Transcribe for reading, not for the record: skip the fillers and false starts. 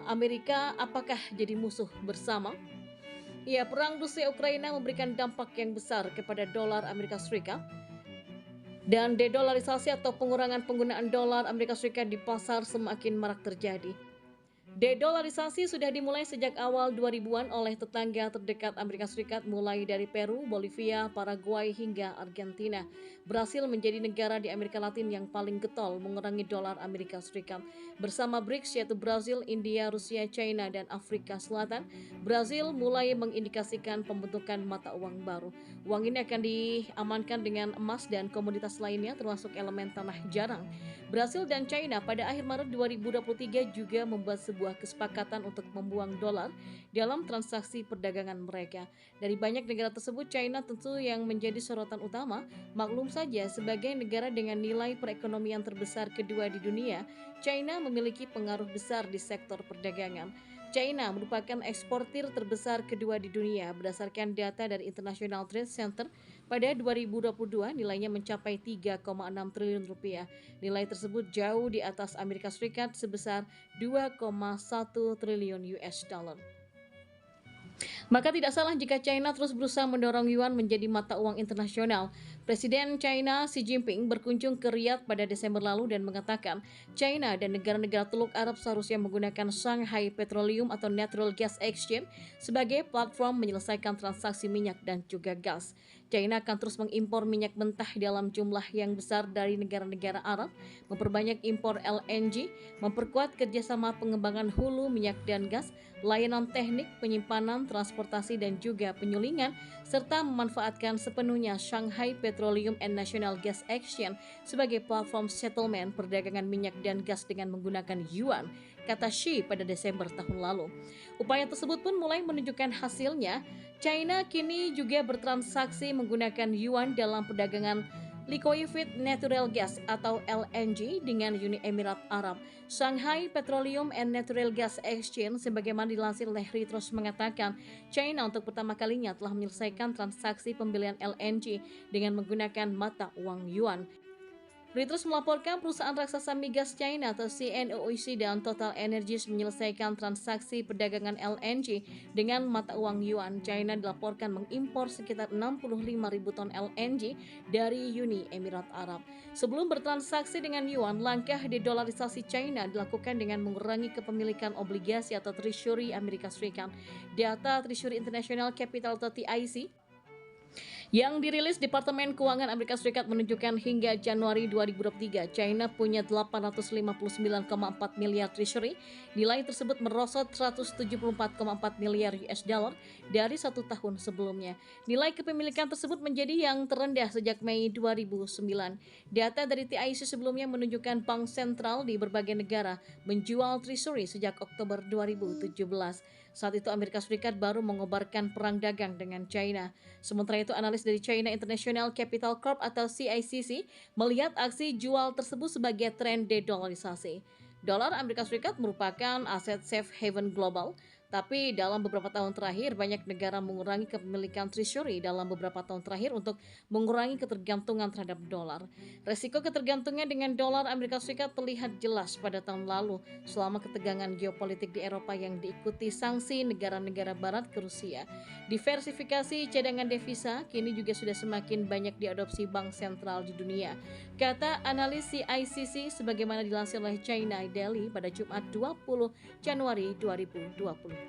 Amerika apakah jadi musuh bersama? Ya, perang Rusia-Ukraina memberikan dampak yang besar kepada dolar Amerika Serikat dan dedolarisasi atau pengurangan penggunaan dolar Amerika Serikat di pasar semakin marak terjadi. Dedolarisasi sudah dimulai sejak awal 2000-an oleh tetangga terdekat Amerika Serikat mulai dari Peru, Bolivia, Paraguay hingga Argentina. Brasil menjadi negara di Amerika Latin yang paling getol mengurangi dolar Amerika Serikat. Bersama BRICS yaitu Brazil, India, Rusia, China, dan Afrika Selatan, Brasil mulai mengindikasikan pembentukan mata uang baru. Uang ini akan diamankan dengan emas dan komoditas lainnya termasuk elemen tanah jarang. Brasil dan China pada akhir Maret 2023 juga membuat sebuah kesepakatan untuk membuang dolar dalam transaksi perdagangan mereka. Dari banyak negara tersebut, China tentu yang menjadi sorotan utama. Maklum saja, sebagai negara dengan nilai perekonomian terbesar kedua di dunia, China memiliki pengaruh besar di sektor perdagangan. China merupakan eksportir terbesar kedua di dunia berdasarkan data dari International Trade Center. Pada 2022 nilainya mencapai 3,6 triliun rupiah. Nilai tersebut jauh di atas Amerika Serikat sebesar 2,1 triliun US dollar. Maka tidak salah jika China terus berusaha mendorong yuan menjadi mata uang internasional. Presiden China Xi Jinping berkunjung ke Riyadh pada Desember lalu dan mengatakan China dan negara-negara Teluk Arab seharusnya menggunakan Shanghai Petroleum atau Natural Gas Exchange sebagai platform menyelesaikan transaksi minyak dan juga gas. China akan terus mengimpor minyak mentah dalam jumlah yang besar dari negara-negara Arab, memperbanyak impor LNG, memperkuat kerjasama pengembangan hulu minyak dan gas, layanan teknik, penyimpanan, transportasi dan juga penyulingan, serta memanfaatkan sepenuhnya Shanghai Petroleum and National Gas Exchange sebagai platform settlement perdagangan minyak dan gas dengan menggunakan yuan, kata Xi pada Desember tahun lalu. Upaya tersebut pun mulai menunjukkan hasilnya. China kini juga bertransaksi menggunakan yuan dalam perdagangan liquefied natural gas atau LNG dengan Uni Emirat Arab. Shanghai Petroleum and Natural Gas Exchange sebagaimana dilansir oleh Reuters mengatakan China untuk pertama kalinya telah menyelesaikan transaksi pembelian LNG dengan menggunakan mata uang yuan. Reuters melaporkan perusahaan raksasa migas China atau CNOOC dan Total Energies menyelesaikan transaksi perdagangan LNG dengan mata uang yuan. China dilaporkan mengimpor sekitar 65.000 ton LNG dari Uni Emirat Arab. Sebelum bertransaksi dengan yuan, langkah dedolarisasi China dilakukan dengan mengurangi kepemilikan obligasi atau Treasury Amerika Serikat. Data Treasury International Capital atau TIC yang dirilis Departemen Keuangan Amerika Serikat menunjukkan hingga Januari 2023, China punya 859,4 miliar treasury. Nilai tersebut merosot 174,4 miliar US dollar dari satu tahun sebelumnya. Nilai kepemilikan tersebut menjadi yang terendah sejak Mei 2009. Data dari TIC sebelumnya menunjukkan bank sentral di berbagai negara menjual treasury sejak Oktober 2017. Saat itu Amerika Serikat baru mengobarkan perang dagang dengan China. Sementara itu analis dari China International Capital Corp atau CICC melihat aksi jual tersebut sebagai tren dedolarisasi. Dolar Amerika Serikat merupakan aset safe haven global, tapi dalam beberapa tahun terakhir banyak negara mengurangi kepemilikan treasury dalam beberapa tahun terakhir untuk mengurangi ketergantungan terhadap dolar. Resiko ketergantungan dengan dolar Amerika Serikat terlihat jelas pada tahun lalu selama ketegangan geopolitik di Eropa yang diikuti sanksi negara-negara barat ke Rusia. Diversifikasi cadangan devisa kini juga sudah semakin banyak diadopsi bank sentral di dunia, kata analis CICC sebagaimana dilansir oleh China Daily pada Jumat 20 Januari 2023.